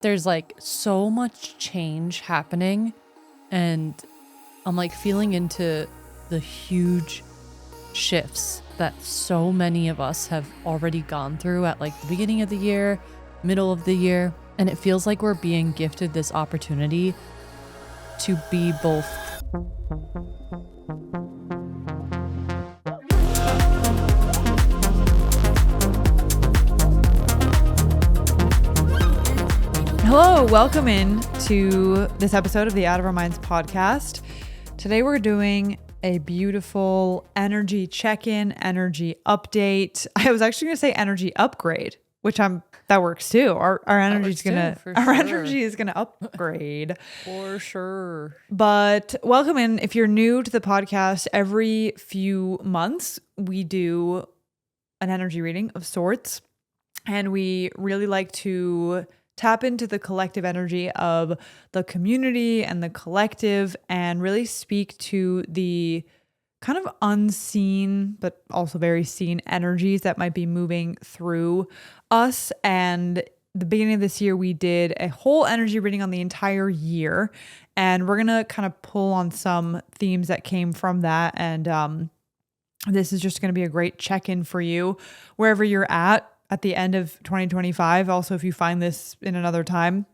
there's like so much change happening, and I'm like feeling into the huge shifts that so many of us have already gone through at like the beginning of the year, middle of the year, and it feels like we're being gifted this opportunity to be both. Hello, welcome in to this episode of the Out of Our Minds podcast. Today we're doing a beautiful energy check-in, energy update. I was actually going to say energy upgrade, which that works too. Our energy is gonna upgrade For sure. But welcome in. If you're new to the podcast, every few months we do an energy reading of sorts, and we really like to tap into the collective energy of the community and the collective and really speak to the kind of unseen but also very seen energies that might be moving through us. And the beginning of this year, we did a whole energy reading on the entire year, and we're going to kind of pull on some themes that came from that. And this is just going to be a great check-in for you wherever you're at the end of 2025. Also, if you find this in another time,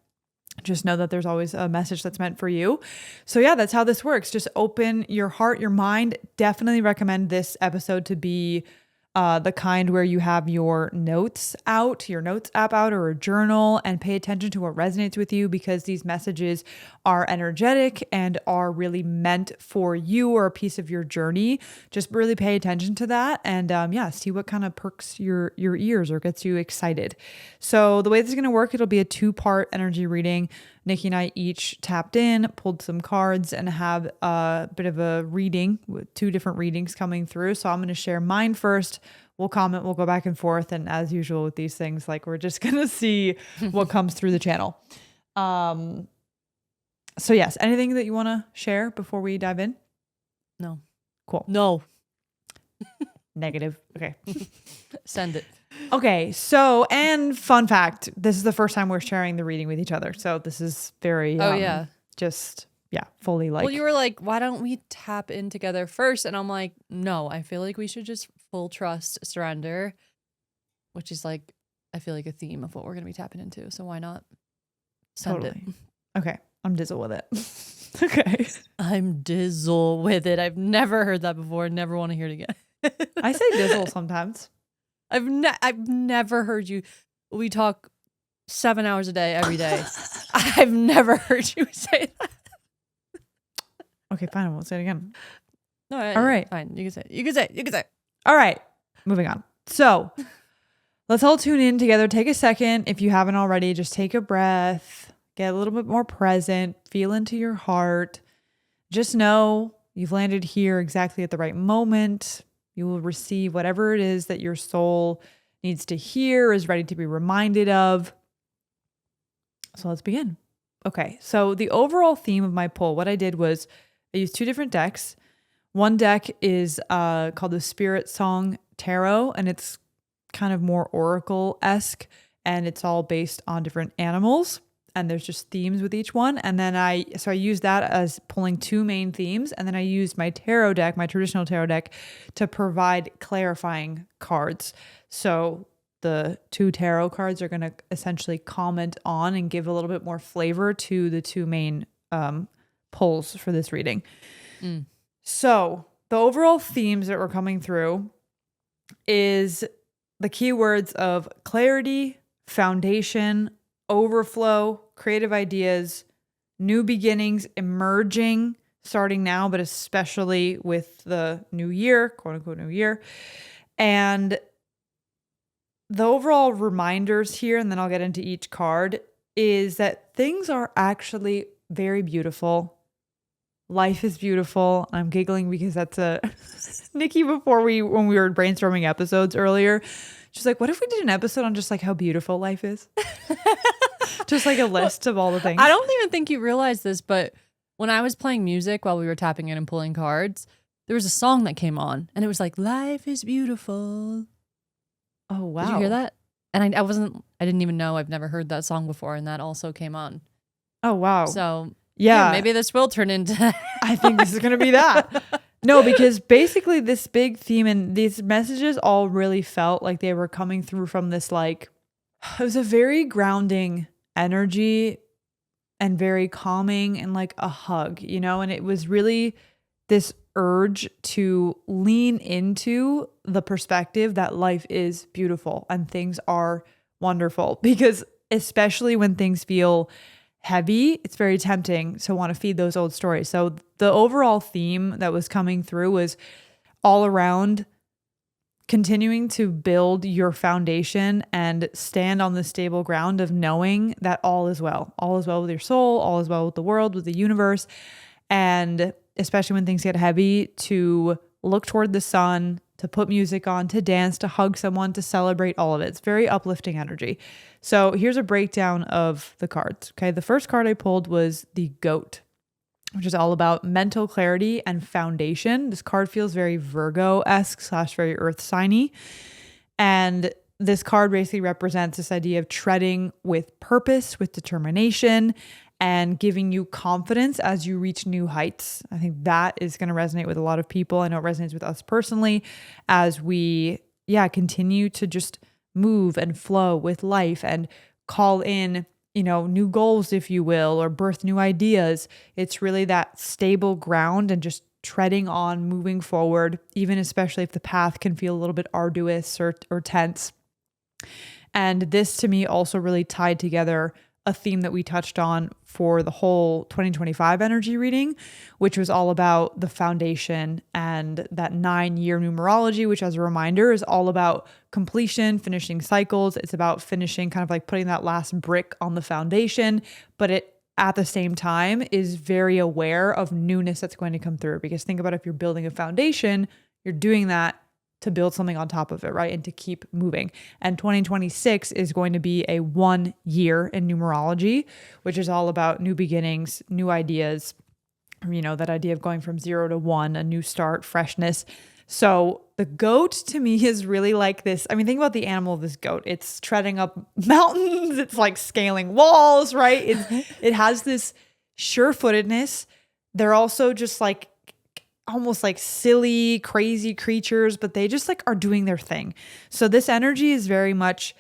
just know that there's always a message that's meant for you. So yeah, that's how this works. Just open your heart, your mind. Definitely recommend this episode to be the kind where you have your notes out, your notes app out, or a journal, and pay attention to what resonates with you, because these messages are energetic and are really meant for you or a piece of your journey. Just really pay attention to that, and see what kind of perks your ears or gets you excited. So the way this is going to work, it'll be a 2-part energy reading. Nikki and I each tapped in, pulled some cards, and have a bit of a reading with 2 different readings coming through. So I'm going to share mine first. We'll comment, we'll go back and forth. And as usual with these things, like, we're just going to see what comes through the channel. So yes, anything that you want to share before we dive in? No. Cool. No. Negative. Okay. Send it. Okay. So, and fun fact, this is the first time we're sharing the reading with each other. So this is very, fully like. Well, you were like, why don't we tap in together first? And I'm like, no, I feel like we should just full trust, surrender, which is like, I feel like a theme of what we're going to be tapping into. So why not send it? Okay. I'm dizzle with it. Okay. I'm dizzle with it. I've never heard that before. Never want to hear it again. I say dizzle sometimes. I've never heard you. We talk 7 hours a day, every day. I've never heard you say that. Okay, fine. I won't say it again. No, all right. Fine. You can say it. You can say it. You can say it. All right. Moving on. So let's all tune in together. Take a second. If you haven't already, just take a breath. Get a little bit more present. Feel into your heart. Just know you've landed here exactly at the right moment. You will receive whatever it is that your soul needs to hear, is ready to be reminded of. So let's begin. Okay, so the overall theme of my pull, what I did was I used 2 different decks. One deck is called the Spirit Song Tarot, and it's kind of more oracle-esque, and it's all based on different animals, and there's just themes with each one. And then I used that as pulling 2 main themes, and then I used my tarot deck, my traditional tarot deck, to provide clarifying cards. So the 2 tarot cards are going to essentially comment on and give a little bit more flavor to the 2 main pulls for this reading. So the overall themes that were coming through is the keywords of clarity, foundation, overflow, creative ideas, new beginnings, emerging, starting now, but especially with the new year, quote unquote new year. And the overall reminders here, and then I'll get into each card, is that things are actually very beautiful. Life is beautiful. I'm giggling because that's a Nikki when we were brainstorming episodes earlier, she's like, what if we did an episode on just like how beautiful life is? Just like a list of all the things. I don't even think you realize this, but when I was playing music while we were tapping in and pulling cards, there was a song that came on and it was like, life is beautiful. Oh, wow. Did you hear that? And I wasn't I didn't even know. I've never heard that song before, and that also came on. Oh, wow. So yeah, maybe this will turn into. I think this is going to be that. No, because basically this big theme and these messages all really felt like they were coming through from this, like, it was a very grounding energy and very calming and like a hug, you know, and it was really this urge to lean into the perspective that life is beautiful and things are wonderful, because especially when things feel heavy, it's very tempting to want to feed those old stories. So the overall theme that was coming through was all around continuing to build your foundation and stand on the stable ground of knowing that all is well. All is well with your soul, all is well with the world, with the universe. And especially when things get heavy, to look toward the sun, to put music on, to dance, to hug someone, to celebrate all of it. It's very uplifting energy. So here's a breakdown of the cards. Okay. The first card I pulled was the goat, which is all about mental clarity and foundation. This card feels very Virgo-esque / very earth signy. And this card basically represents this idea of treading with purpose, with determination, and giving you confidence as you reach new heights. I think that is going to resonate with a lot of people. I know it resonates with us personally as we, continue to just move and flow with life and call in, new goals, if you will, or birth new ideas. It's really that stable ground and just treading on, moving forward, even especially if the path can feel a little bit arduous or tense. And this to me also really tied together a theme that we touched on for the whole 2025 energy reading, which was all about the foundation and that 9-year numerology, which, as a reminder, is all about completion, finishing cycles. It's about finishing, kind of like putting that last brick on the foundation, but it at the same time is very aware of newness that's going to come through. Because think about, if you're building a foundation, you're doing that to build something on top of it, right? And to keep moving. And 2026 is going to be a 1 year in numerology, which is all about new beginnings, new ideas, that idea of going from 0 to 1, a new start, freshness. So the goat to me is really like this. I mean, think about the animal of this goat. It's treading up mountains. It's like scaling walls, right? It has this sure-footedness. They're also just like almost like silly, crazy creatures, but they just like are doing their thing. So this energy is very much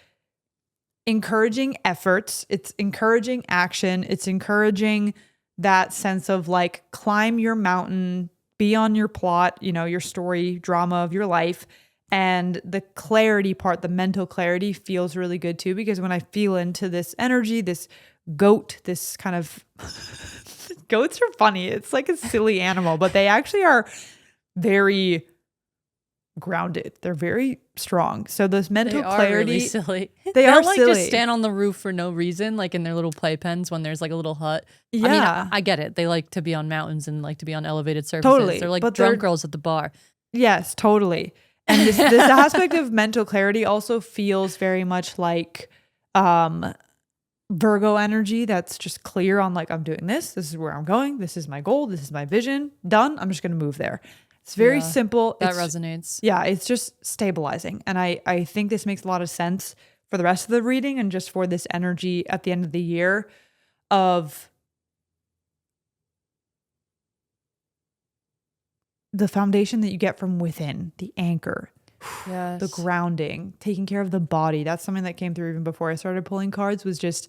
encouraging efforts. It's encouraging action. It's encouraging that sense of like, climb your mountain, be on your plot, your story, drama of your life. And the clarity part, the mental clarity, feels really good too, because when I feel into this energy, this goat, this kind of goats are funny. It's like a silly animal, but they actually are very grounded. They're very strong. So this mental clarity, really silly. They are like silly. Just stand on the roof for no reason, like in their little playpens when there's like a little hut. Yeah. I mean, I get it. They like to be on mountains and like to be on elevated surfaces. Totally. They're like But drunk girls at the bar. Yes, totally. And this aspect of mental clarity also feels very much like Virgo energy that's just clear on like, I'm doing this. This is where I'm going. This is my goal. This is my vision. Done. I'm just going to move there. It's very simple. That resonates. Yeah, it's just stabilizing. And I think this makes a lot of sense for the rest of the reading and just for this energy at the end of the year of the foundation that you get from within, the anchor, the grounding, taking care of the body. That's something that came through even before I started pulling cards, was just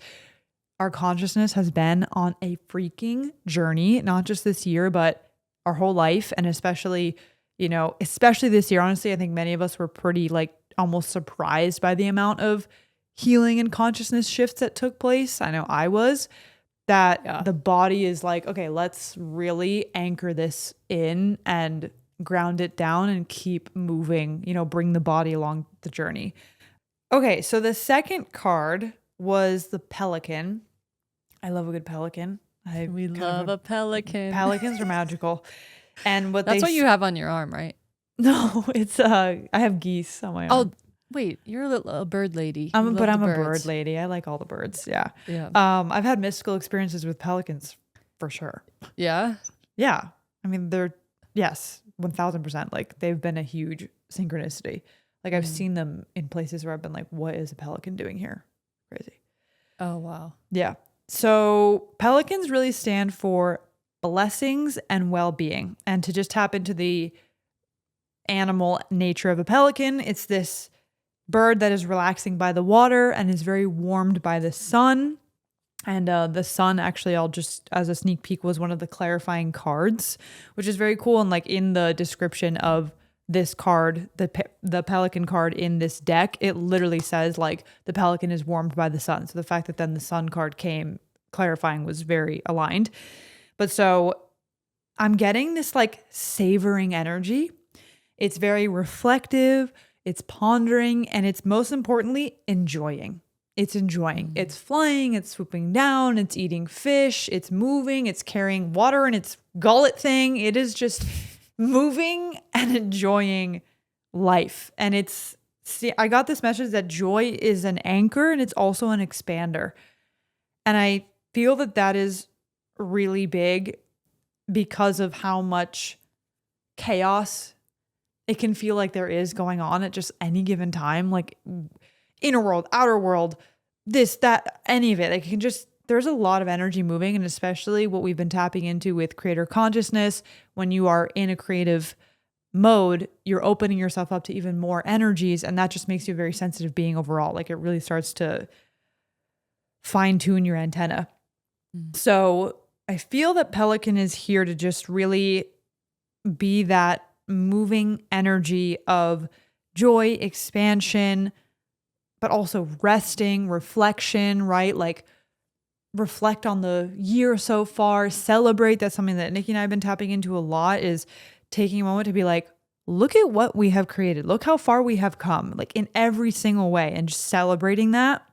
our consciousness has been on a freaking journey, not just this year, but our whole life. And especially this year, honestly, I think many of us were pretty like almost surprised by the amount of healing and consciousness shifts that took place. I know I was. The body is like, okay, let's really anchor this in and ground it down and keep moving, bring the body along the journey. Okay, so the second card was the pelican. I love a good pelican. We love a pelican. Pelicans are magical. And that's what you have on your arm, right? No, it's I have geese on my arm. Oh, wait, you're a bird lady. I'm a bird lady. I like all the birds. Yeah. Yeah. I've had mystical experiences with pelicans for sure. Yeah. Yeah. I mean, 1000%. Like, they've been a huge synchronicity. Like, I've seen them in places where I've been like, what is a pelican doing here? Oh, wow. Yeah. So pelicans really stand for blessings and well-being. And to just tap into the animal nature of a pelican, it's this bird that is relaxing by the water and is very warmed by the sun. And the sun, actually, I'll just, as a sneak peek, was one of the clarifying cards, which is very cool. And like in the description of this card, the pelican card in this deck, it literally says like the pelican is warmed by the sun. So the fact that then the sun card came clarifying was very aligned. But so I'm getting this like savoring energy. It's very reflective, it's pondering, and it's most importantly enjoying. It's enjoying. It's flying, it's swooping down, it's eating fish, it's moving, it's carrying water in its gullet thing. It is just moving and enjoying life. And I got this message that joy is an anchor and it's also an expander. And I feel that that is really big because of how much chaos it can feel like there is going on at just any given time, like inner world, outer world, this, that, any of it. Like there's a lot of energy moving, and especially what we've been tapping into with creator consciousness. When you are in a creative mode, you're opening yourself up to even more energies, and that just makes you a very sensitive being overall. Like it really starts to fine tune your antenna. So I feel that Pelican is here to just really be that moving energy of joy, expansion, but also resting, reflection, right? Like reflect on the year so far, celebrate. That's something that Nikki and I have been tapping into a lot, is taking a moment to be like, look at what we have created. Look how far we have come, like in every single way, and just celebrating that.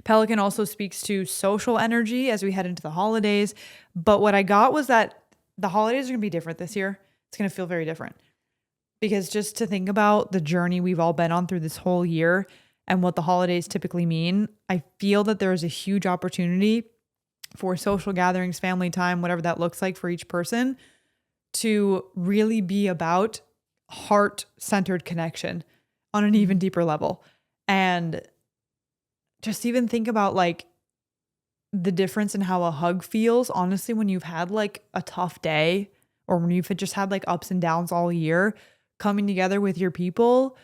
Pelican also speaks to social energy as we head into the holidays. But what I got was that the holidays are going to be different this year. It's going to feel very different, because just to think about the journey we've all been on through this whole year and what the holidays typically mean, I feel that there is a huge opportunity for social gatherings, family time, whatever that looks like for each person, to really be about heart-centered connection on an even deeper level. And just even think about like the difference in how a hug feels, honestly, when you've had like a tough day, or when you've just had like ups and downs all year, coming together with your people,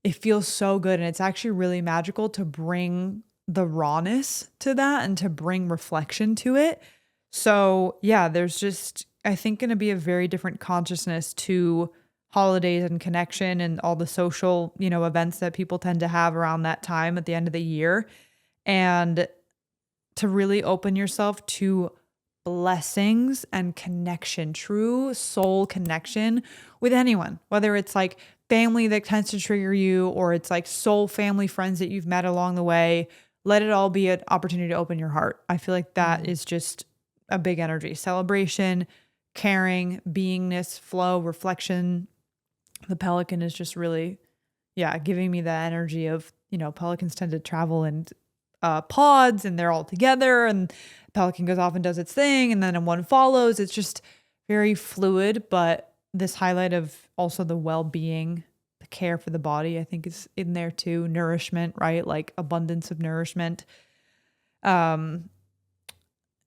it feels so good. And it's actually really magical to bring the rawness to that and to bring reflection to it. So yeah, there's just, I think, going to be a very different consciousness to holidays and connection and all the social, events that people tend to have around that time at the end of the year. And to really open yourself to blessings and connection, true soul connection with anyone, whether it's like family that tends to trigger you, or it's like soul family friends that you've met along the way. Let it all be an opportunity to open your heart. I feel like that is just a big energy, celebration, caring, beingness, flow, reflection. The pelican is just really, giving me that energy of, pelicans tend to travel in pods, and they're all together, and pelican goes off and does its thing, and then one follows. It's just very fluid, but this highlight of also the well-being, the care for the body, I think is in there too. Nourishment, right? Like abundance of nourishment. And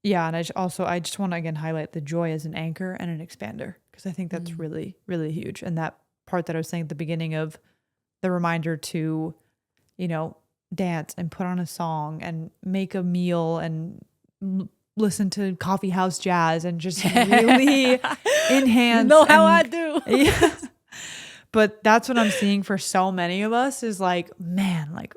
I just want to again highlight the joy as an anchor and an expander, because I think that's really, really huge. And that part that I was saying at the beginning of the reminder to, dance and put on a song and make a meal and listen to coffee house jazz and just really enhance. You know how I do. Yeah. But that's what I'm seeing for so many of us is like, man, like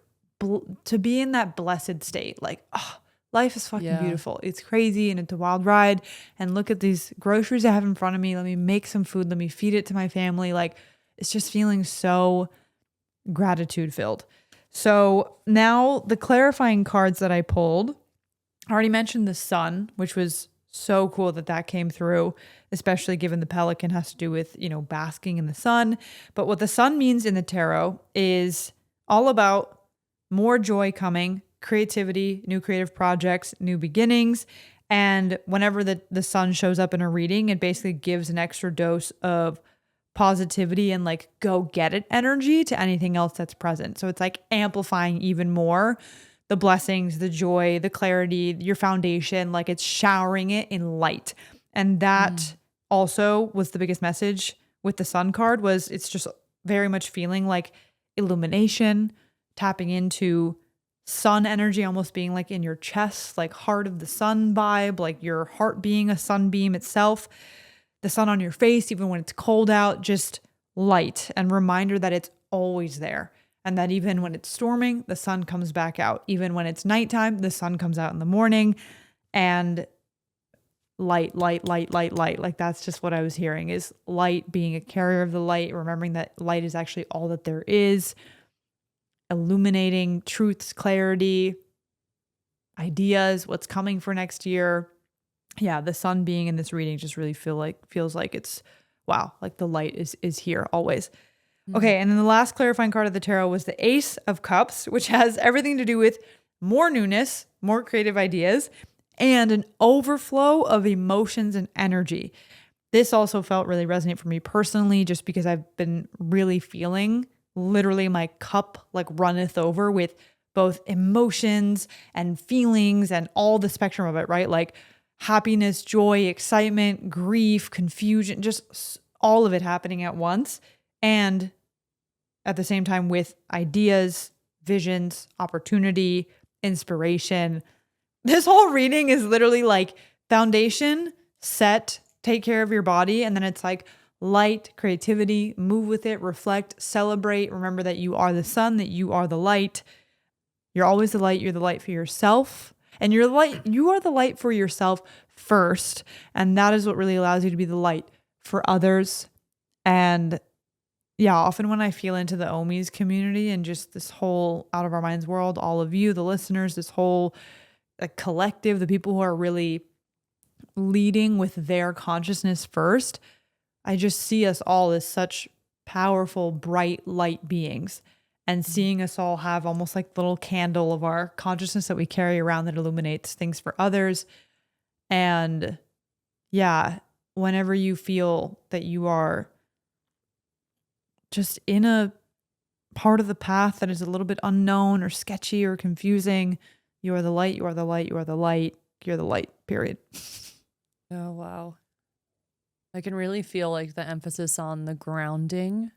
to be in that blessed state, like, oh, life is fucking beautiful. It's crazy and it's a wild ride. And look at these groceries I have in front of me. Let me make some food. Let me feed it to my family. Like, it's just feeling so gratitude filled. So now the clarifying cards that I pulled, I already mentioned the sun, which was so cool that came through, especially given the pelican has to do with, basking in the sun. But what the sun means in the tarot is all about more joy coming, creativity, new creative projects, new beginnings. And whenever the sun shows up in a reading, it basically gives an extra dose of positivity and like go get it energy to anything else that's present. So it's like amplifying even more the blessings, the joy, the clarity, your foundation, like it's showering it in light. And that also was the biggest message with the sun card was it's just very much feeling like illumination, tapping into sun energy, almost being like in your chest, like heart of the sun vibe, like your heart being a sunbeam itself, the sun on your face, even when it's cold out, just light and reminder that it's always there. And that even when it's storming, the sun comes back out. Even when it's nighttime, the sun comes out in the morning. And light, light, light, light, light. Like that's just what I was hearing is light, being a carrier of the light, remembering that light is actually all that there is, illuminating truths, clarity, ideas, what's coming for next year. Yeah, the sun being in this reading just really feels like it's wow, like the light is here always. Okay, and then the last clarifying card of the tarot was the Ace of Cups, which has everything to do with more newness, more creative ideas, and an overflow of emotions and energy. This also felt really resonant for me personally, just because I've been really feeling literally my cup like runneth over with both emotions and feelings and all the spectrum of it, right? Like happiness, joy, excitement, grief, confusion, just all of it happening at once. And at the same time with ideas, visions, opportunity, inspiration. This whole reading is literally like foundation, set, take care of your body. And then it's like light, creativity, move with it, reflect, celebrate. Remember that you are the sun, that you are the light. You're always the light. You're the light for yourself. And you are the light for yourself first. And that is what really allows you to be the light for others. And yeah, often when I feel into the Omis community and just this whole Out of Our Minds world, all of you, the listeners, this whole collective, the people who are really leading with their consciousness first, I just see us all as such powerful, bright light beings. And seeing us all have almost like the little candle of our consciousness that we carry around that illuminates things for others. And yeah, whenever you feel that you are just in a part of the path that is a little bit unknown or sketchy or confusing, you are the light, you are the light, you are the light, you're the light, period. Oh, wow. I can really feel like the emphasis on the grounding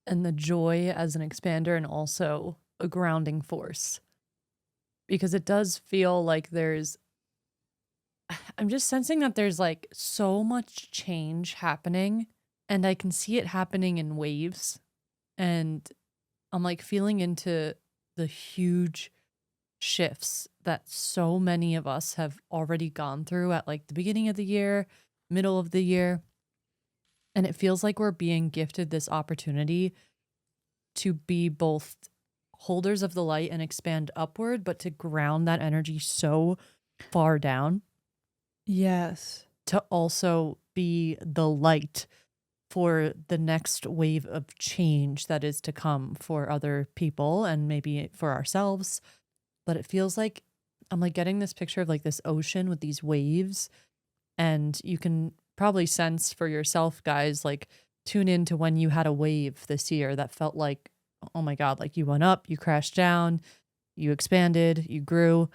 and the joy as an expander and also a grounding force. Because it does feel like I'm just sensing that there's like so much change happening and I can see it happening in waves. And I'm like feeling into the huge shifts that so many of us have already gone through at like the beginning of the year, middle of the year. And it feels like we're being gifted this opportunity to be both holders of the light and expand upward, but to ground that energy so far down. Yes. To also be the light for the next wave of change that is to come for other people and maybe for ourselves. But it feels like I'm like getting this picture of like this ocean with these waves, and you can probably sense for yourself, guys, like tune in to when you had a wave this year that felt like, oh my God, like you went up, you crashed down, you expanded, you grew.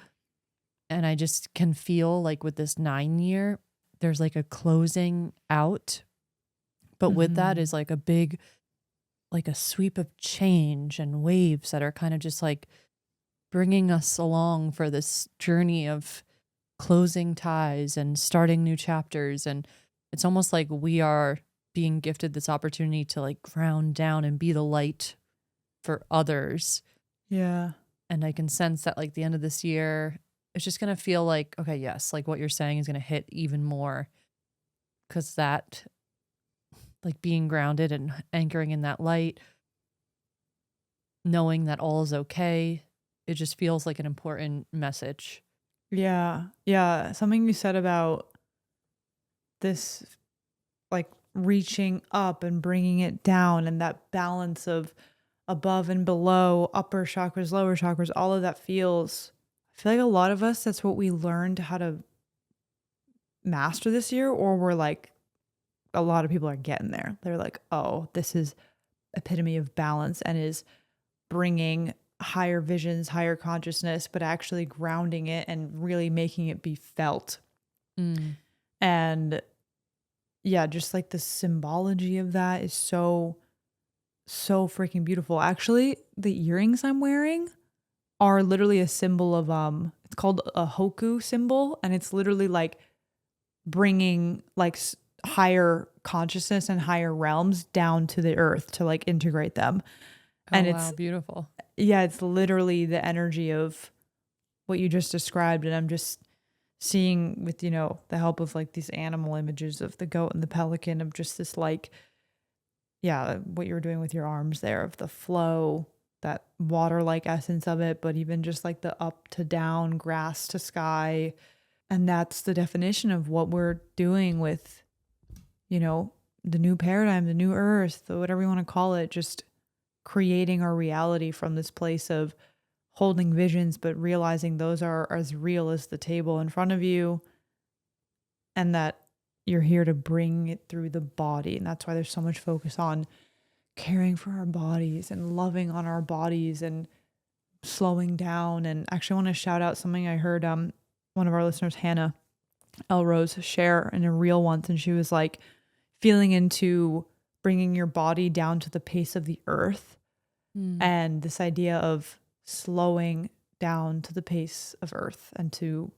And I just can feel like with this 9 year, there's like a closing out. But with that is like a big, like a sweep of change and waves that are kind of just like bringing us along for this journey of closing ties and starting new chapters. And it's almost like we are being gifted this opportunity to like ground down and be the light for others. Yeah. And I can sense that like the end of this year, it's just going to feel like, okay, yes, like what you're saying is going to hit even more, because that like being grounded and anchoring in that light, knowing that all is okay, it just feels like an important message. Yeah. Yeah. Something you said about this, like reaching up and bringing it down and that balance of above and below, upper chakras, lower chakras, all of that feels, I feel like a lot of us, that's what we learned how to master this year, or we're like, a lot of people are getting there. They're like, oh, this is epitome of balance and is bringing higher visions, higher consciousness, but actually grounding it and really making it be felt. Mm. And yeah, just like the symbology of that is so, so freaking beautiful. Actually, the earrings I'm wearing are literally a symbol of it's called a hoku symbol, and it's literally like bringing like higher consciousness and higher realms down to the earth to like integrate them. Oh, And wow. it's Beautiful. yeah, it's literally the energy of what you just described, and I'm just seeing with the help of like these animal images of the goat and the pelican, of just this like yeah, what you were doing with your arms there, of the flow, that water like essence of it, but even just like the up to down, grass to sky. And that's the definition of what we're doing with, the new paradigm, the new earth, whatever you want to call it, just creating our reality from this place of holding visions, but realizing those are as real as the table in front of you, and that you're here to bring it through the body. And that's why there's so much focus on caring for our bodies and loving on our bodies and slowing down. And actually, I want to shout out something I heard one of our listeners, Hannah Elrose, share in a reel once, and she was like feeling into bringing your body down to the pace of the earth, and this idea of slowing down to the pace of earth and to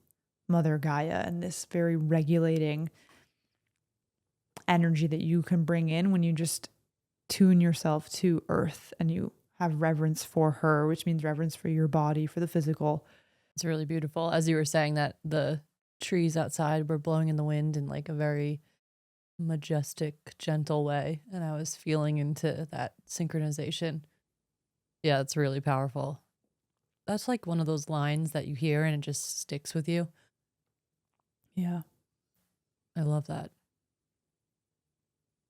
Mother Gaia, and this very regulating energy that you can bring in when you just tune yourself to earth and you have reverence for her, which means reverence for your body, for the physical. It's really beautiful. As you were saying that, the trees outside were blowing in the wind in like a very majestic, gentle way. And I was feeling into that synchronization. Yeah, it's really powerful. That's like one of those lines that you hear and it just sticks with you. Yeah. I love that.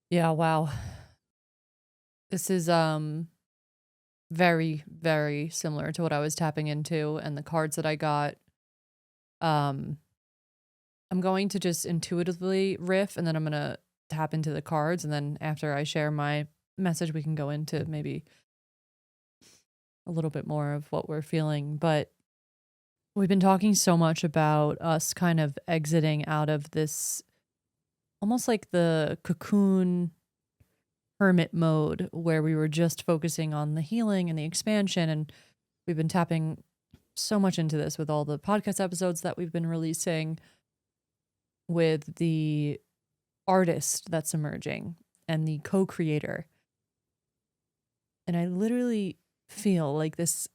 Yeah, wow. This is very, very similar to what I was tapping into, and the cards that I got. Um I'm going to just intuitively riff, and then I'm going to tap into the cards, and then after I share my message we can go into maybe a little bit more of what we're feeling. But we've been talking so much about us kind of exiting out of this almost like the cocoon hermit mode where we were just focusing on the healing and the expansion. And we've been tapping so much into this with all the podcast episodes that we've been releasing, with the artist that's emerging and the co-creator. And I literally feel like this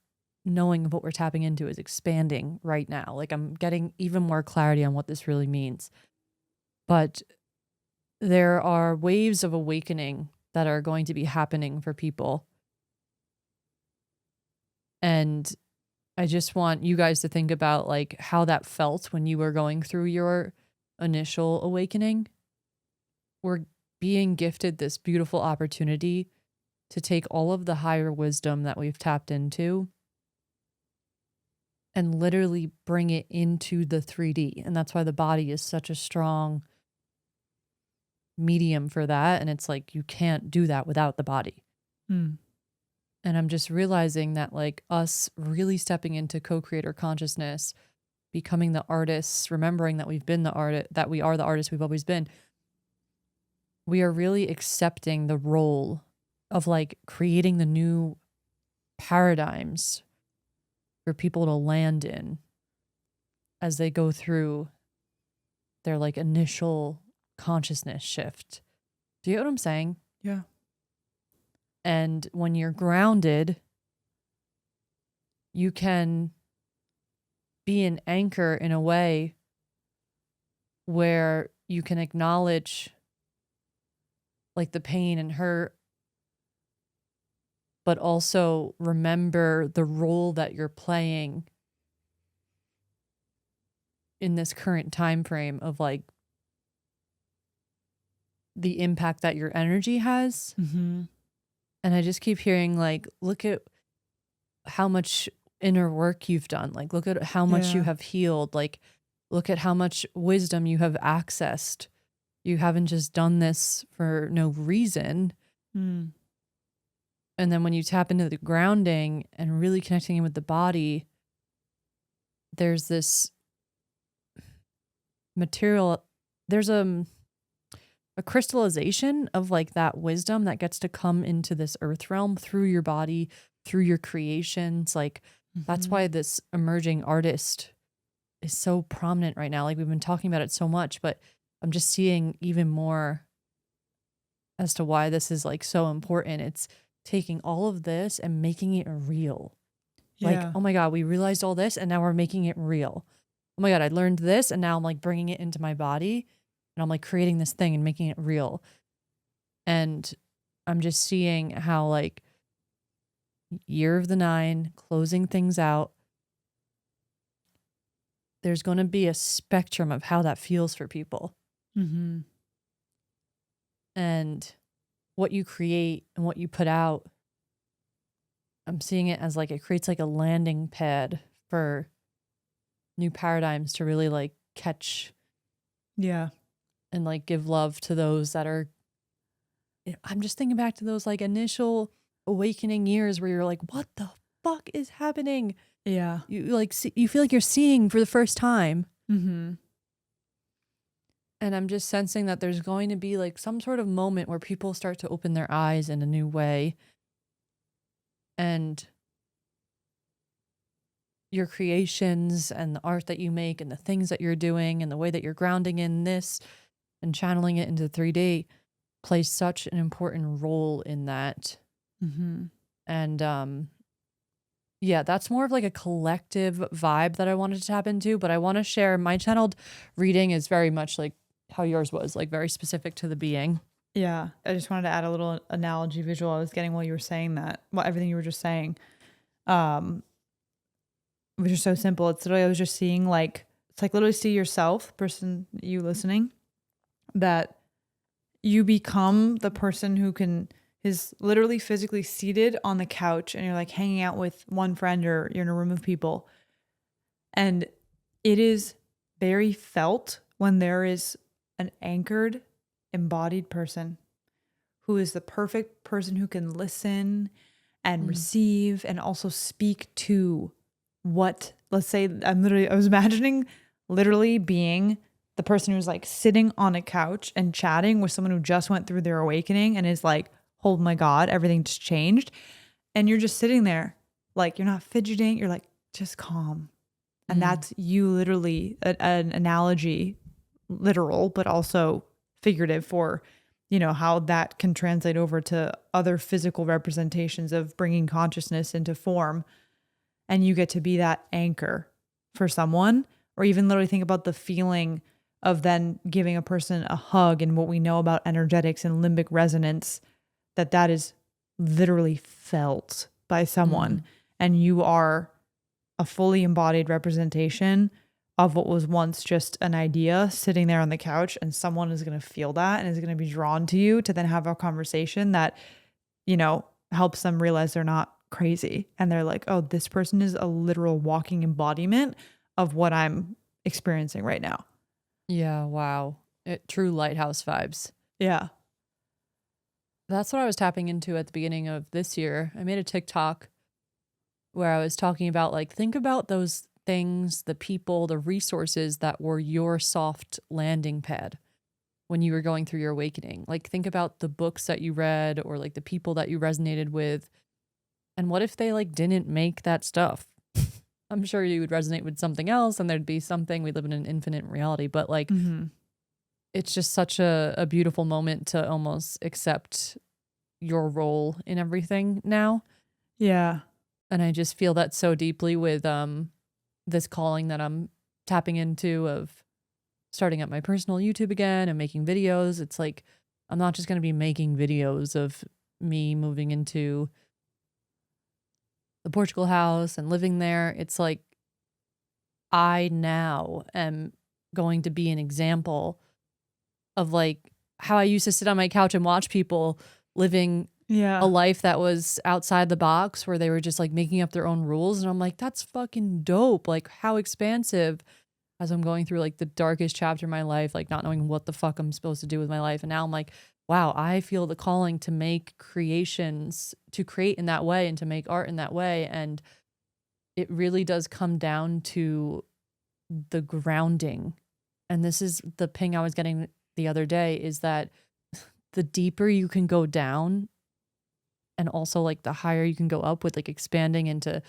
knowing of what we're tapping into is expanding right now. Like I'm getting even more clarity on what this really means. But there are waves of awakening that are going to be happening for people. And I just want you guys to think about like how that felt when you were going through your initial awakening. We're being gifted this beautiful opportunity to take all of the higher wisdom that we've tapped into and literally bring it into the 3D. And that's why the body is such a strong medium for that. And it's like, you can't do that without the body. Mm. And I'm just realizing that like us really stepping into co-creator consciousness, becoming the artists, remembering that we've been the artist, that we are the artists we've always been. We are really accepting the role of like creating the new paradigms for people to land in as they go through their like initial consciousness shift. Do you get what I'm saying? Yeah. And when you're grounded, you can be an anchor in a way where you can acknowledge like the pain and hurt, but also remember the role that you're playing in this current time frame of like the impact that your energy has. Mm-hmm. And I just keep hearing like, look at how much inner work you've done. Like, look at how much you have healed. Like, look at how much wisdom you have accessed. You haven't just done this for no reason. Mm. And then when you tap into the grounding and really connecting in with the body, there's this material, there's a crystallization of like that wisdom that gets to come into this earth realm through your body, through your creations. Like that's why this emerging artist is so prominent right now. Like we've been talking about it so much, but I'm just seeing even more as to why this is like so important. It's taking all of this and making it real. Like, Yeah. oh my God, we realized all this and now we're making it real. Oh my God, I learned this and now I'm like bringing it into my body and I'm like creating this thing and making it real. And I'm just seeing how like year of the 9, closing things out, there's going to be a spectrum of how that feels for people. Mm-hmm. And what you create and what you put out, I'm seeing it as like it creates like a landing pad for new paradigms to really like catch Yeah. and like give love to those that are, I'm just thinking back to those like initial awakening years where you're like, what the fuck is happening? Yeah. You like you feel like you're seeing for the first time. Mm-hmm. And I'm just sensing that there's going to be like some sort of moment where people start to open their eyes in a new way. And your creations and the art that you make and the things that you're doing and the way that you're grounding in this and channeling it into 3D plays such an important role in that. Mm-hmm. And yeah, that's more of like a collective vibe that I wanted to tap into, but I want to share my channeled reading is very much like how yours was, like very specific to the being. Yeah. I just wanted to add a little analogy visual I was getting while you were saying that. Well, everything you were just saying. Which is so simple. It's literally, I was just seeing like, it's like literally see yourself, person, you listening, that you become the person who is literally physically seated on the couch and you're like hanging out with one friend or you're in a room of people. And it is very felt when there is an anchored, embodied person who is the perfect person who can listen and receive and also speak to what, let's say, I was imagining literally being the person who's like sitting on a couch and chatting with someone who just went through their awakening and is like, oh my God, everything just changed. And you're just sitting there, like you're not fidgeting, you're like just calm. And that's you literally, an analogy, literal, but also figurative for, you know, how that can translate over to other physical representations of bringing consciousness into form. And you get to be that anchor for someone, or even literally think about the feeling of then giving a person a hug and what we know about energetics and limbic resonance, that is literally felt by someone. And you are a fully embodied representation of what was once just an idea sitting there on the couch, and someone is going to feel that and is going to be drawn to you to then have a conversation that, you know, helps them realize they're not crazy. And they're like, oh, this person is a literal walking embodiment of what I'm experiencing right now. Yeah, wow. True lighthouse vibes. Yeah. That's what I was tapping into at the beginning of this year. I made a TikTok where I was talking about like, think about those things, the people, the resources that were your soft landing pad when you were going through your awakening. Like think about the books that you read or like the people that you resonated with. And what if they like didn't make that stuff? I'm sure you would resonate with something else and there'd be something. We live in an infinite reality, but like it's just such a beautiful moment to almost accept your role in everything now. Yeah. And I just feel that so deeply with this calling that I'm tapping into of starting up my personal YouTube again and making videos. It's like, I'm not just going to be making videos of me moving into the Portugal house and living there. It's like, I now am going to be an example of like how I used to sit on my couch and watch people living a life that was outside the box where they were just like making up their own rules. And I'm like, that's fucking dope. Like how expansive, as I'm going through like the darkest chapter of my life, like not knowing what the fuck I'm supposed to do with my life. And now I'm like, wow, I feel the calling to make creations, to create in that way and to make art in that way. And it really does come down to the grounding. And this is the ping I was getting the other day, is that the deeper you can go down and also like the higher you can go up with like expanding into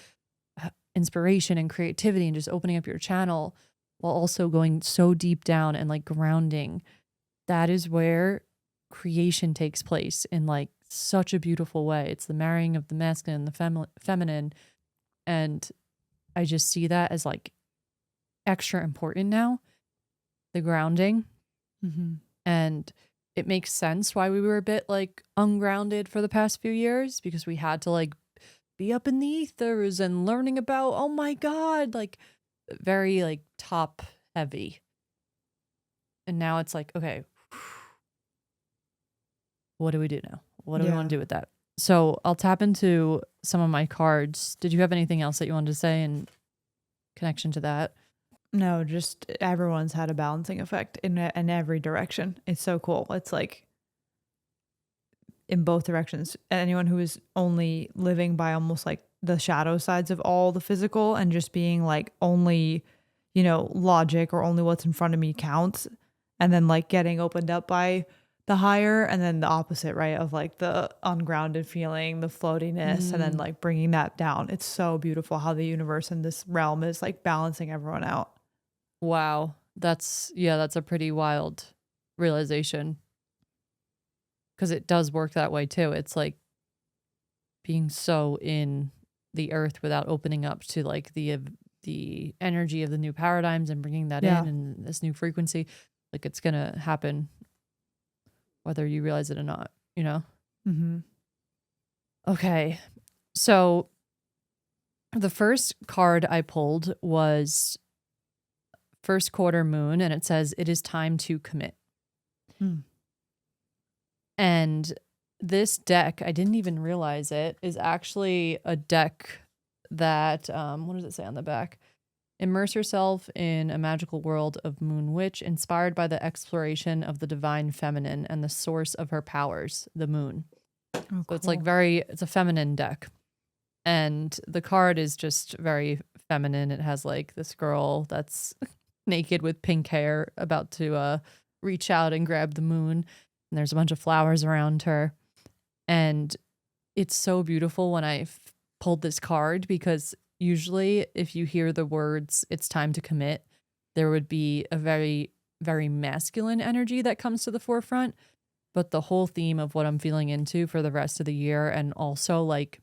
inspiration and creativity and just opening up your channel while also going so deep down and like grounding, that is where creation takes place in like such a beautiful way. It's the marrying of the masculine and the feminine. And I just see that as like extra important now, the grounding. Mm-hmm. And it makes sense why we were a bit like ungrounded for the past few years, because we had to like be up in the ethers and learning about, oh my God, like very like top heavy. And now it's like, okay, what do we do now? What do we want to do with that? So I'll tap into some of my cards. Did you have anything else that you wanted to say in connection to that? No, just everyone's had a balancing effect in every direction. It's so cool. It's like in both directions. Anyone who is only living by almost like the shadow sides of all the physical and just being like only, logic or only what's in front of me counts. And then like getting opened up by the higher, and then the opposite, right? Of like the ungrounded feeling, the floatiness, and then like bringing that down. It's so beautiful how the universe in this realm is like balancing everyone out. Wow. That's a pretty wild realization. Because it does work that way too. It's like being so in the earth without opening up to like the energy of the new paradigms and bringing that in and this new frequency. Like it's going to happen whether you realize it or not, Mm-hmm. Okay. So the first card I pulled was first quarter moon, and it says it is time to commit. And this deck, I didn't even realize it, is actually a deck that, what does it say on the back? Immerse yourself in a magical world of Moon Witch, inspired by the exploration of the divine feminine and the source of her powers, the moon. So it's like it's a feminine deck. And the card is just very feminine. It has like this girl that's naked with pink hair about to reach out and grab the moon. And there's a bunch of flowers around her. And it's so beautiful when I pulled this card, because usually if you hear the words, it's time to commit, there would be a very, very masculine energy that comes to the forefront. But the whole theme of what I'm feeling into for the rest of the year, and also like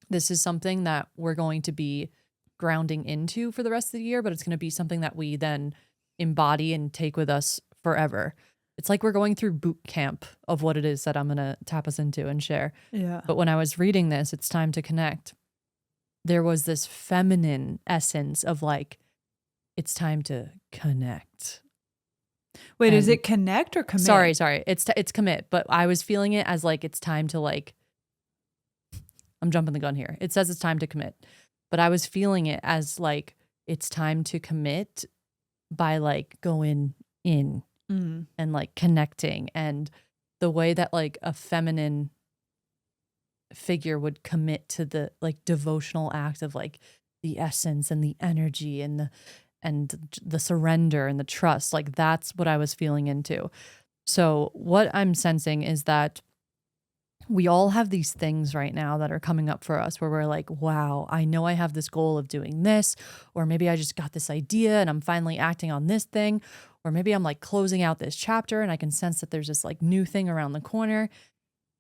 this is something that we're going to be grounding into for the rest of the year, but it's going to be something that we then embody and take with us forever. It's like we're going through boot camp of what it is that I'm going to tap us into and share. Yeah. But when I was reading this, it's time to connect, there was this feminine essence of like, it's time to connect. Wait, is it connect or commit? Sorry. It's commit, but I was feeling it as like, it's time to like, I'm jumping the gun here. It says it's time to commit, but I was feeling it as like, it's time to commit by like going in and like connecting, and the way that like a feminine figure would commit to the like devotional act of like the essence and the energy and the surrender and the trust. Like that's what I was feeling into. So what I'm sensing is that we all have these things right now that are coming up for us where we're like, wow, I know I have this goal of doing this, or maybe I just got this idea and I'm finally acting on this thing, or maybe I'm like closing out this chapter and I can sense that there's this like new thing around the corner.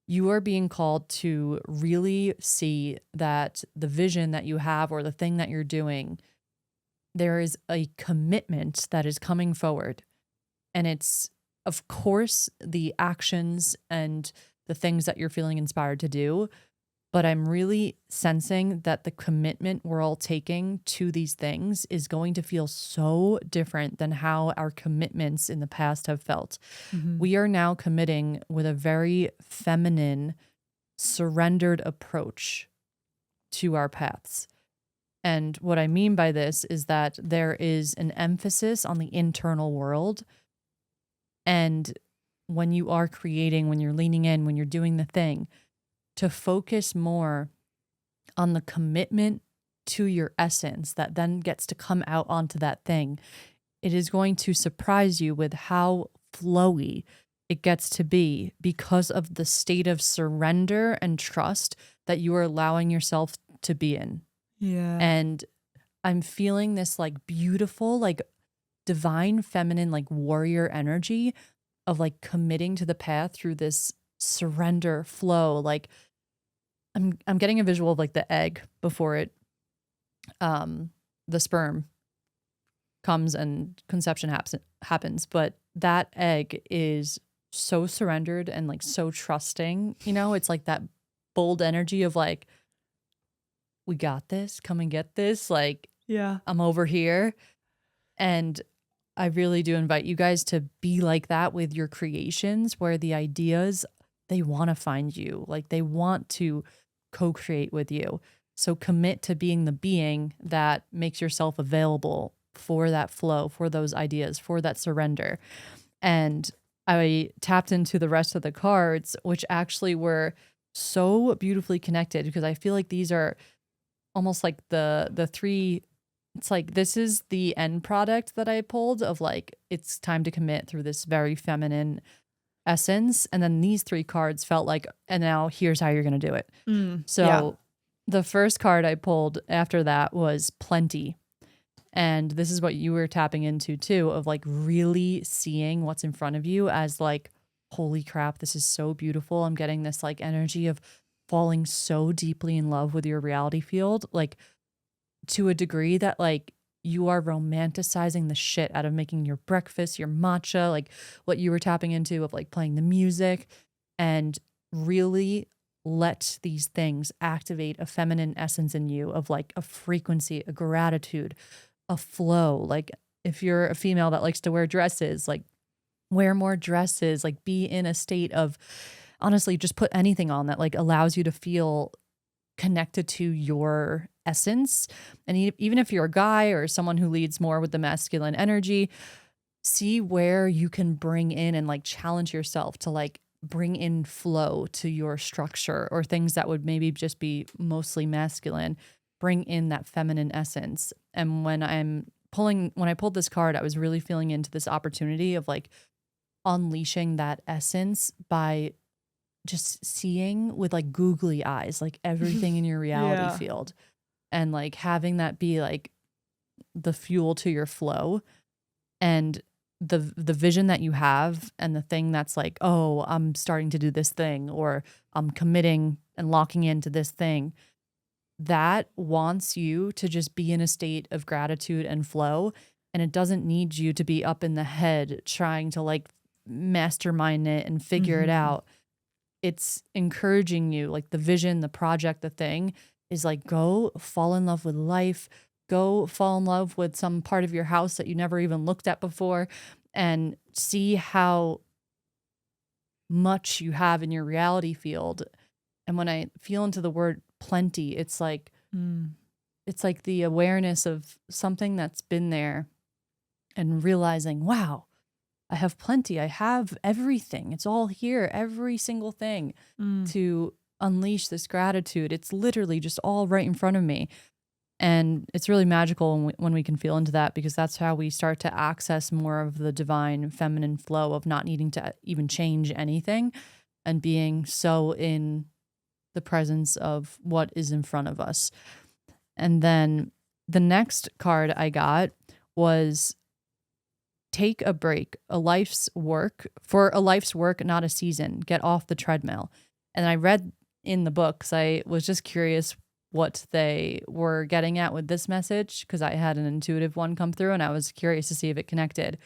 You are being called to really see that the vision that you have or the thing that you're doing, there is a commitment that is coming forward. And it's, of course, the actions and the things that you're feeling inspired to do. But I'm really sensing that the commitment we're all taking to these things is going to feel so different than how our commitments in the past have felt. We are now committing with a very feminine, surrendered approach to our paths. And what I mean by this is that there is an emphasis on the internal world, and when you are creating, when you're leaning in, when you're doing the thing, to focus more on the commitment to your essence that then gets to come out onto that thing. It is going to surprise you with how flowy it gets to be because of the state of surrender and trust that you are allowing yourself to be in. Yeah. And I'm feeling this like beautiful, like divine feminine, like warrior energy of like committing to the path through this surrender flow. Like I'm getting a visual of like the egg before it the sperm comes and conception happens, but that egg is so surrendered and like so trusting, you know, it's like that bold energy of like, we got this, come and get this, like Yeah. I'm over here. And I really do invite you guys to be like that with your creations, where the ideas, they want to find you, like they want to co-create with you. So commit to being the being that makes yourself available for that flow, for those ideas, for that surrender. And I tapped into the rest of the cards, which actually were so beautifully connected, because I feel like these are almost like the three, it's like this is the end product that I pulled of like it's time to commit through this very feminine essence. And then these three cards felt like, and now here's how you're going to do it. So the first card I pulled after that was plenty. And this is what you were tapping into too, of like really seeing what's in front of you as like, holy crap, this is so beautiful. I'm getting this like energy of falling so deeply in love with your reality field, like to a degree that like you are romanticizing the shit out of making your breakfast, your matcha, like what you were tapping into of like playing the music, and really let these things activate a feminine essence in you of like a frequency, a gratitude, a flow. Like if you're a female that likes to wear dresses, like wear more dresses, like be in a state of, honestly, just put anything on that like allows you to feel connected to your essence. And even if you're a guy or someone who leads more with the masculine energy, see where you can bring in and like challenge yourself to like bring in flow to your structure, or things that would maybe just be mostly masculine, bring in that feminine essence. And when I pulled this card, I was really feeling into this opportunity of like unleashing that essence by just seeing with like googly eyes, like everything in your reality field, and like having that be like the fuel to your flow, and the vision that you have, and the thing that's like, oh, I'm starting to do this thing, or I'm committing and locking into this thing, that wants you to just be in a state of gratitude and flow. And it doesn't need you to be up in the head trying to like mastermind it and figure it out. It's encouraging you, like the vision, the project, the thing is like, go fall in love with life, go fall in love with some part of your house that you never even looked at before, and see how much you have in your reality field. And when I feel into the word plenty, it's like the awareness of something that's been there and realizing, wow, I have plenty. I have everything. It's all here, every single thing to unleash this gratitude. It's literally just all right in front of me. And it's really magical when we can feel into that, because that's how we start to access more of the divine feminine flow of not needing to even change anything and being so in the presence of what is in front of us. And then the next card I got was take a break, a life's work, not a season. Get off the treadmill. And I read in the book, because I was just curious what they were getting at with this message, because I had an intuitive one come through and I was curious to see if it connected.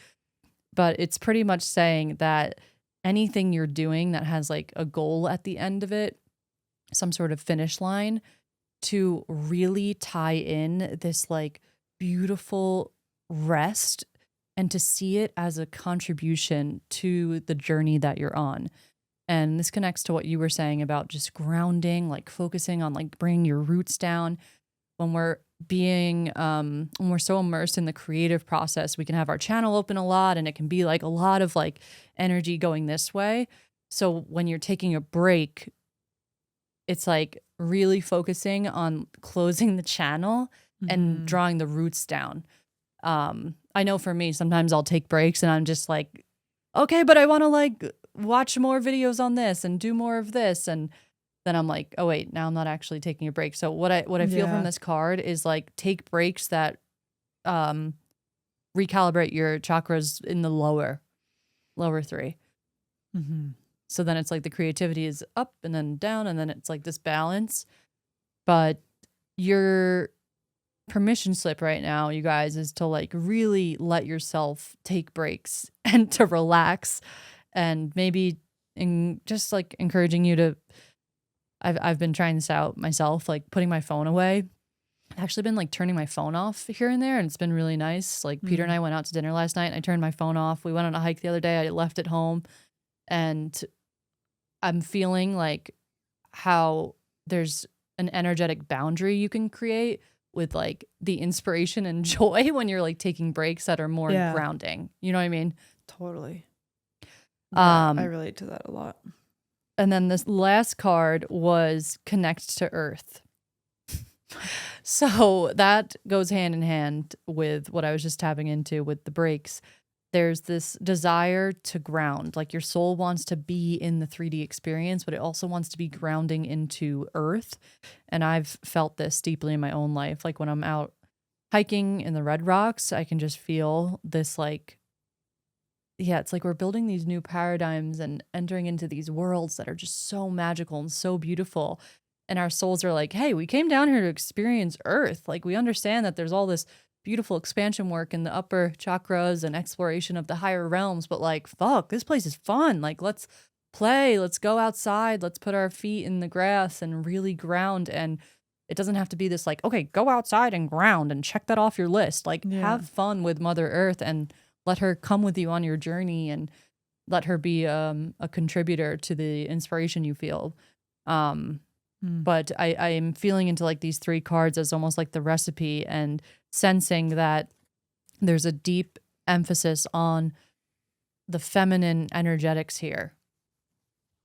But it's pretty much saying that anything you're doing that has like a goal at the end of it, some sort of finish line, to really tie in this like beautiful rest, and to see it as a contribution to the journey that you're on. And this connects to what you were saying about just grounding, like focusing on like bringing your roots down. When we're being when we're so immersed in the creative process, we can have our channel open a lot, and it can be like a lot of like energy going this way. So when you're taking a break, it's like really focusing on closing the channel and drawing the roots down. I know for me, sometimes I'll take breaks and I'm just like, okay, but I want to like watch more videos on this and do more of this. And then I'm like, oh wait, now I'm not actually taking a break. So what I feel from Yeah. this card is like take breaks that um recalibrate your chakras in the lower three. Mm-hmm. So then it's like the creativity is up and then down, and then it's like this balance. But your permission slip right now, you guys, is to like really let yourself take breaks and to relax, and maybe just like encouraging you to. I've been trying this out myself, like putting my phone away. I've actually been like turning my phone off here and there, and it's been really nice. Like Peter and I went out to dinner last night, and I turned my phone off. We went on a hike the other day. I left it home, and I'm feeling like how there's an energetic boundary you can create with like the inspiration and joy when you're like taking breaks that are more Yeah. grounding. You know what I mean? Totally. Yeah, I Um, relate to that a lot. and then this last card was connect to earth. So that goes hand in hand with what I was just tapping into with the breaks. There's this desire to ground, like your soul wants to be in the 3D experience, but it also wants to be grounding into earth. And I've felt this deeply in my own life. Like when I'm out hiking in the Red Rocks, I can just feel this like, yeah, it's like we're building these new paradigms and entering into these worlds that are just so magical and so beautiful. And our souls are like, hey, we came down here to experience earth. Like we understand that there's all this beautiful expansion work in the upper chakras and exploration of the higher realms, but like, fuck, this place is fun. Like, let's play, let's go outside, let's put our feet in the grass and really ground. And it doesn't have to be this like, okay, go outside and ground and check that off your list. Like, Yeah. have fun with Mother Earth and let her come with you on your journey, and let her be a contributor to the inspiration you feel. But I am feeling into like these three cards as almost like the recipe, and sensing that there's a deep emphasis on the feminine energetics here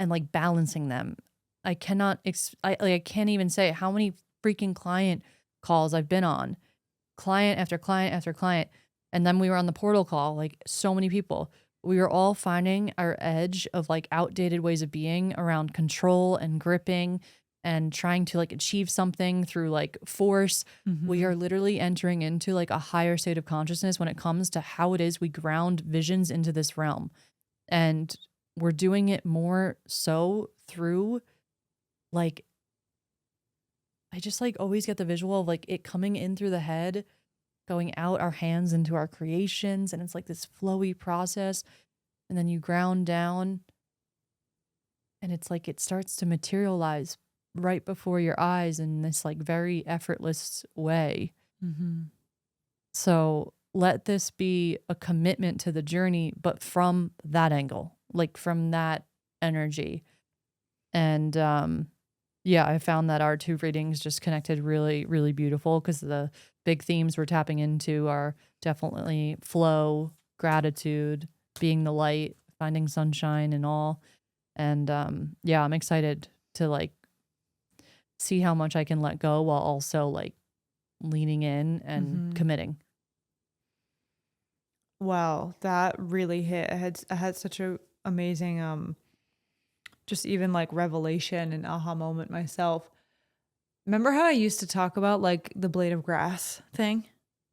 and like balancing them. I cannot, I can't even say how many freaking client calls I've been on, client after client after client. And then we were on the portal call, like so many people. We were all finding our edge of like outdated ways of being around control and gripping and trying to like achieve something through like force. We are literally entering into like a higher state of consciousness when it comes to how it is we ground visions into this realm. And we're doing it more so through like, I just like always get the visual of like it coming in through the head, going out our hands into our creations, and it's like this flowy process, and then you ground down and it's like it starts to materialize right before your eyes in this like very effortless way. So let this be a commitment to the journey, but from that angle, like from that energy. And yeah, I found that our two readings just connected really, really beautiful, because the big themes we're tapping into are definitely flow, gratitude, being the light, finding sunshine and all. And yeah, I'm excited to like see how much I can let go while also like leaning in and committing. Wow, that really hit. I had such a amazing just even like revelation and aha moment myself. Remember how I used to talk about like the blade of grass thing?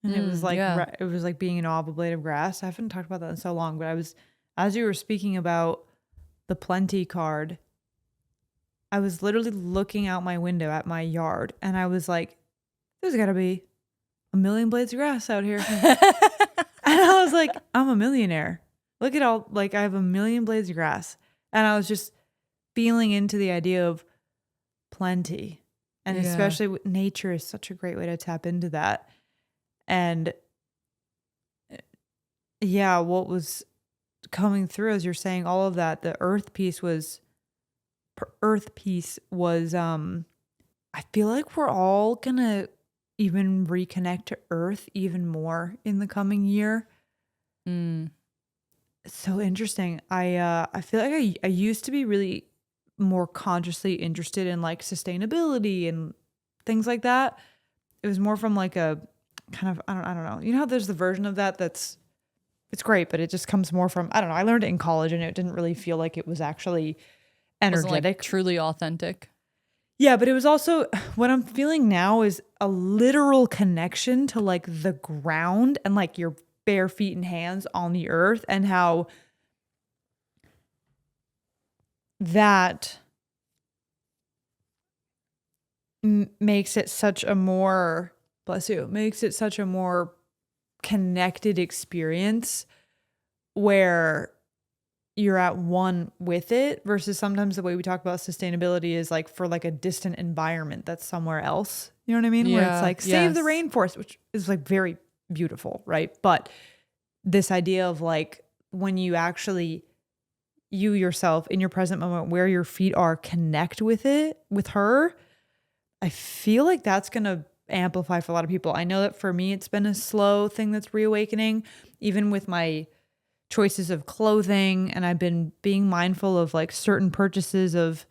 And it was like yeah. it was like being in awe of a blade of grass. I haven't talked about that in so long, but I was, as you were speaking about the plenty card, I was literally looking out my window at my yard, and I was like, there's got to be a million blades of grass out here. And I was like, I'm a millionaire. Look at all, like, I have a million blades of grass. And I was just feeling into the idea of plenty. And Yeah. especially with nature is such a great way to tap into that. And yeah, what was coming through as you're saying all of that, the earth piece was, I feel like we're all gonna even reconnect to earth even more in the coming year. It's so interesting. I feel like I used to be really more consciously interested in like sustainability and things like that. It was more from like a kind of I don't know. You know how there's the version of that that's it's great, but it just comes more from I don't know. I learned it in college and it didn't really feel like it was actually Wasn't like energetic. truly authentic. Yeah, but it was also what I'm feeling now is a literal connection to like the ground and like your bare feet and hands on the earth and how that makes it such a more bless you makes it such a more connected experience where you're at one with it versus sometimes the way we talk about sustainability is like for like a distant environment that's somewhere else. You know what I mean? Where it's Yeah. like save the Yes. rainforest, which is like very beautiful, right? But this idea of like when you actually you yourself in your present moment where your feet are connect with it with her, I feel like that's going to amplify for a lot of people. I know that for me it's been a slow thing that's reawakening even with my choices of clothing, and I've been being mindful of like certain purchases of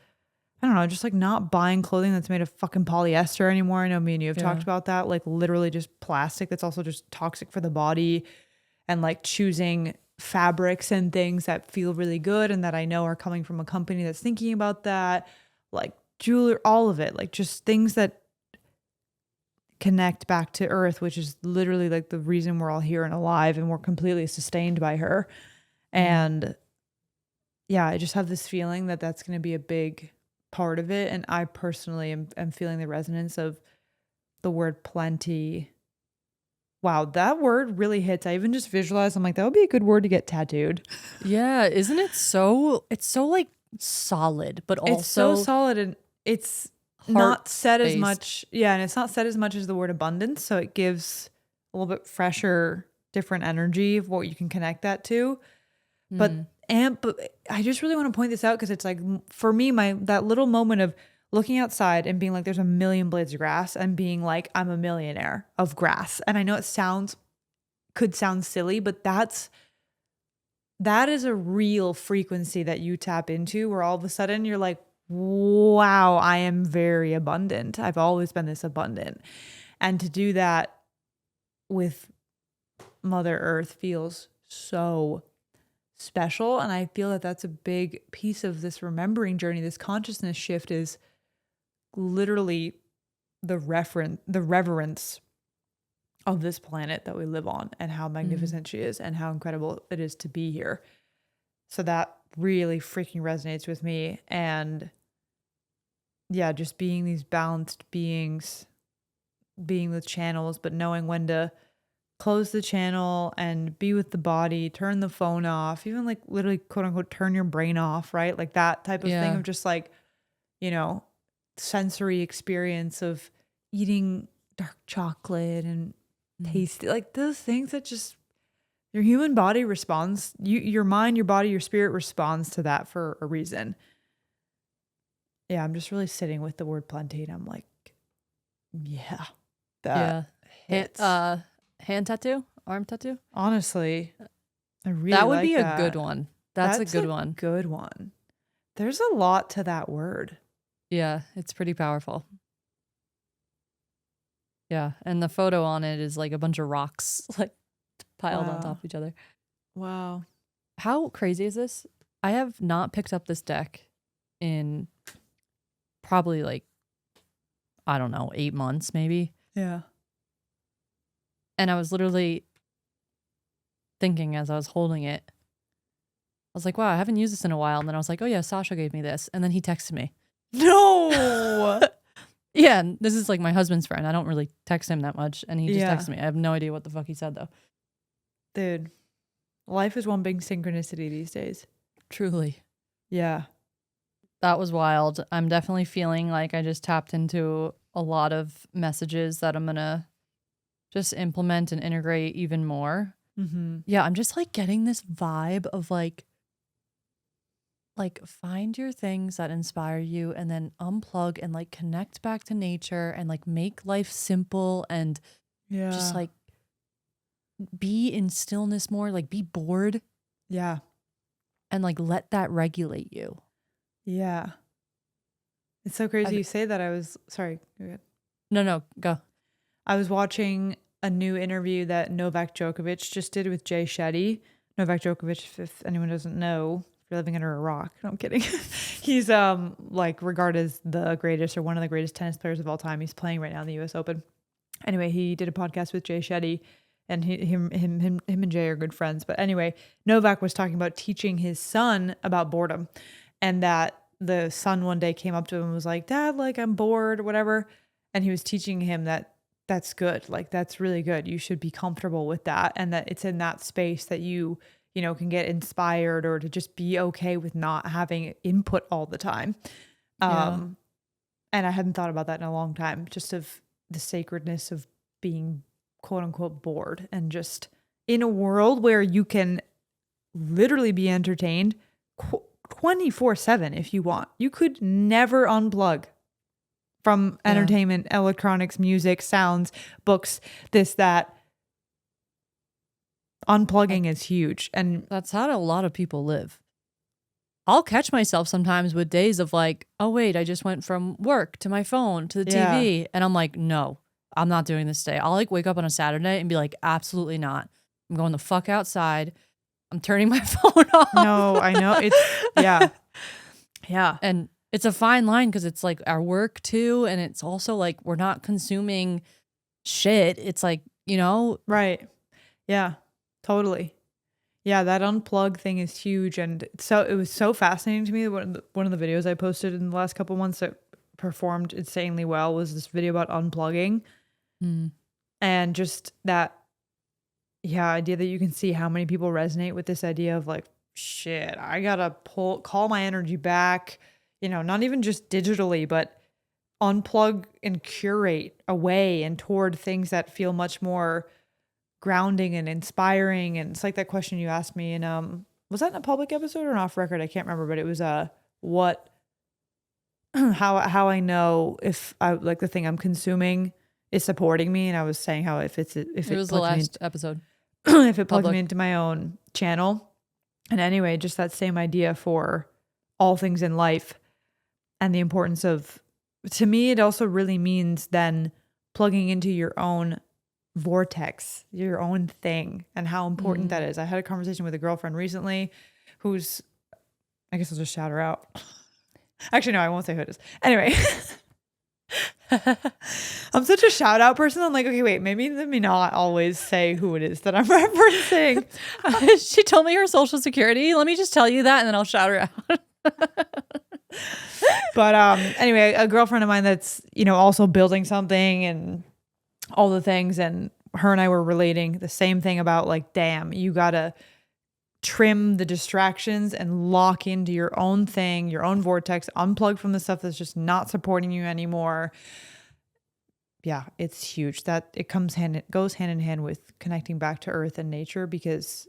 I don't know, just like not buying clothing that's made of fucking polyester anymore. I know me and you have talked about that, like literally just plastic that's also just toxic for the body, and like choosing fabrics and things that feel really good and that I know are coming from a company that's thinking about that, like jewelry, all of it, like just things that connect back to earth, which is literally like the reason we're all here and alive and we're completely sustained by her. And yeah, I just have this feeling that that's going to be a big part of it. And I personally am feeling the resonance of the word plenty. Wow, that word really hits. I even just visualized, I'm like, that would be a good word to get tattooed. Yeah, isn't it so it's so like solid, but also It's so solid and it's not said as heart-based. much. Yeah, and it's not said as much as the word abundance. So it gives a little bit fresher, different energy of what you can connect that to. But I just really want to point this out because it's like for me, that little moment of looking outside and being like, there's a million blades of grass and being like, I'm a millionaire of grass. And I know it could sound silly, but that is a real frequency that you tap into where all of a sudden you're like, wow, I am very abundant. I've always been this abundant. And to do that with Mother Earth feels so special. And I feel that that's a big piece of this remembering journey. This consciousness shift is literally the reverence of this planet that we live on and how magnificent she is and how incredible it is to be here. So that really freaking resonates with me. And yeah, just being these balanced beings, being the channels, but knowing when to close the channel and be with the body, turn the phone off, even like literally quote unquote turn your brain off, right? Like that type of thing of just like, sensory experience of eating dark chocolate and tasty, like those things that just your human body responds, your mind, your body, your spirit responds to that for a reason. Yeah, I'm just really sitting with the word plenty and I'm like, yeah, that hits. Hand tattoo, arm tattoo. Honestly, I really That would like be that. a good one. That's a good one. Good one. There's a lot to that word. Yeah, it's pretty powerful. Yeah, and the photo on it is like a bunch of rocks like piled on top of each other. Wow. How crazy is this? I have not picked up this deck in probably like, I don't know, 8 months maybe. Yeah. And I was literally thinking as I was holding it, I was like, wow, I haven't used this in a while. And then I was like, oh yeah, Sasha gave me this. And then he texted me. No. Yeah, and this is like my husband's friend. I don't really text him that much. And he just Yeah. texted me. I have no idea what the fuck he said though. Dude, life is one big synchronicity these days. Truly. Yeah. That was wild. I'm definitely feeling like I just tapped into a lot of messages that I'm going to just implement and integrate even more. Mm-hmm. Yeah, I'm just like getting this vibe of like like find your things that inspire you and then unplug and like connect back to nature and like make life simple and just Yeah. like be in stillness more, like be bored Yeah. and like let that regulate you. Yeah. It's so crazy I've, you say that. Sorry. Go ahead. no, go. I was watching a new interview that Novak Djokovic just did with Jay Shetty. Novak Djokovic, if anyone doesn't know, if you're living under a rock, no, I'm kidding. He's like regarded as the greatest or one of the greatest tennis players of all time. He's playing right now in the U.S. Open. Anyway, he did a podcast with Jay Shetty, and him and Jay are good friends. But anyway, Novak was talking about teaching his son about boredom, and that the son one day came up to him and was like, "Dad, like I'm bored, or whatever," and he was teaching him that that's good, like that's really good. You should be comfortable with that, and that it's in that space that you know can get inspired or to just be okay with not having input all the time. Yeah. And I hadn't thought about that in a long time, just of the sacredness of being quote unquote bored and just in a world where you can literally be entertained 24/7 if you want. You could never unplug from Yeah. entertainment, electronics, music, sounds, books, this, that. Unplugging is huge. And That's how a lot of people live. I'll catch myself sometimes with days of like, oh, wait, I just went from work to my phone to the Yeah. TV. And I'm like, no, I'm not doing this today. I'll like wake up on a Saturday and be like, absolutely not. I'm going the fuck outside. I'm turning my phone off. no, I know. It's, yeah. Yeah. And it's a fine line because it's like our work too. And it's also like we're not consuming shit. It's like, you know, Right. Yeah, totally. Yeah, that unplug thing is huge. And so it was so fascinating to me. One of the videos I posted in the last couple months that performed insanely well was this video about unplugging and just that, yeah, idea that you can see how many people resonate with this idea of like, shit, I gotta call my energy back, you know, not even just digitally, but unplug and curate away and toward things that feel much more grounding and inspiring. And it's like that question you asked me in was that in a public episode or an off record? I can't remember, but it was what how I know if I like the thing I'm consuming is supporting me. And I was saying how if it was the last episode. if it plugs Public. me into my own channel. And anyway, just that same idea for all things in life and the importance of, to me, it also really means then plugging into your own vortex, your own thing, and how important that is. I had a conversation with a girlfriend recently who's, I guess I'll just shout her out. Actually, no, I won't say who it is. Anyway, I'm such a shout out person. I'm like, okay, wait, maybe let me not always say who it is that I'm referencing. She told me her social security. Let me just tell you that and then I'll shout her out. But anyway, a girlfriend of mine that's, you know, also building something and all the things, and her and I were relating the same thing about like, damn, you gotta trim the distractions and lock into your own thing, your own vortex, unplug from the stuff that's just not supporting you anymore. Yeah, it's huge. That it goes hand in hand with connecting back to earth and nature, because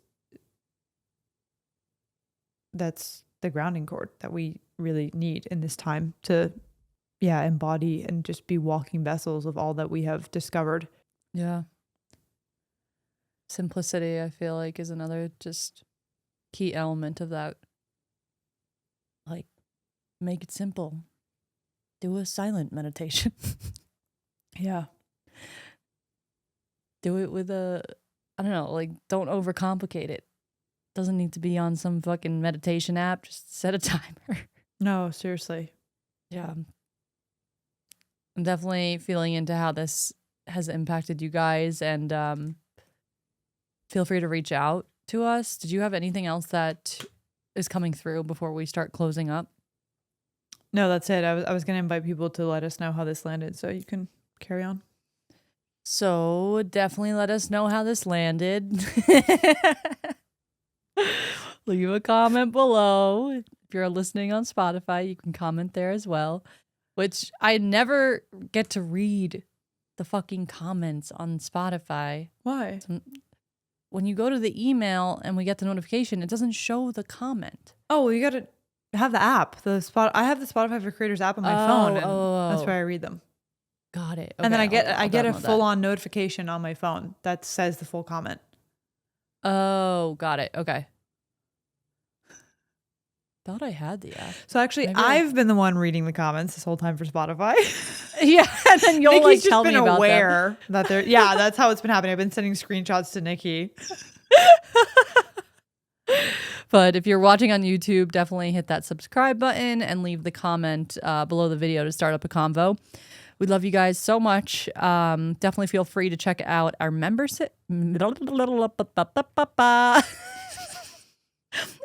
that's the grounding cord that we really need in this time to, yeah, embody and just be walking vessels of all that we have discovered. Yeah. Simplicity, I feel like, is another just key element of that. Like, make it simple. Do a silent meditation. Yeah. Do it with I don't know, like, don't overcomplicate it. Doesn't need to be on some fucking meditation app. Just set a timer. No, seriously. Yeah. I'm definitely feeling into how this has impacted you guys, and feel free to reach out to us. Did you have anything else that is coming through before we start closing up? No, that's it. I was going to invite people to let us know how this landed, so you can carry on. So definitely let us know how this landed. Leave a comment below. If you're listening on Spotify, you can comment there as well, which I never get to read the fucking comments on Spotify. Why? When you go to the email and we get the notification, it doesn't show the comment. Oh, well, you got to, have the app. I have the Spotify for Creators app on my phone, and that's where I read them. Got it. And then I get a download full on notification on my phone that says the full comment. Oh, got it. Okay. Thought I had the app. So actually, I've been the one reading the comments this whole time for Spotify. Yeah, and then you'll Nikki's tell just me been about aware that they're. Yeah, that's how it's been happening. I've been sending screenshots to Nikki. But if you're watching on YouTube, definitely hit that subscribe button and leave the comment below the video to start up a convo. We love you guys so much. Definitely feel free to check out our membership.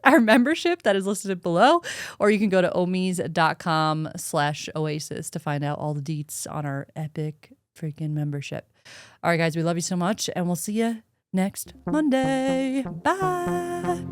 Our membership that is listed below, or you can go to omis.com/oasis to find out all the deets on our epic freaking membership. All right, guys, we love you so much, and we'll see you next Monday. Bye.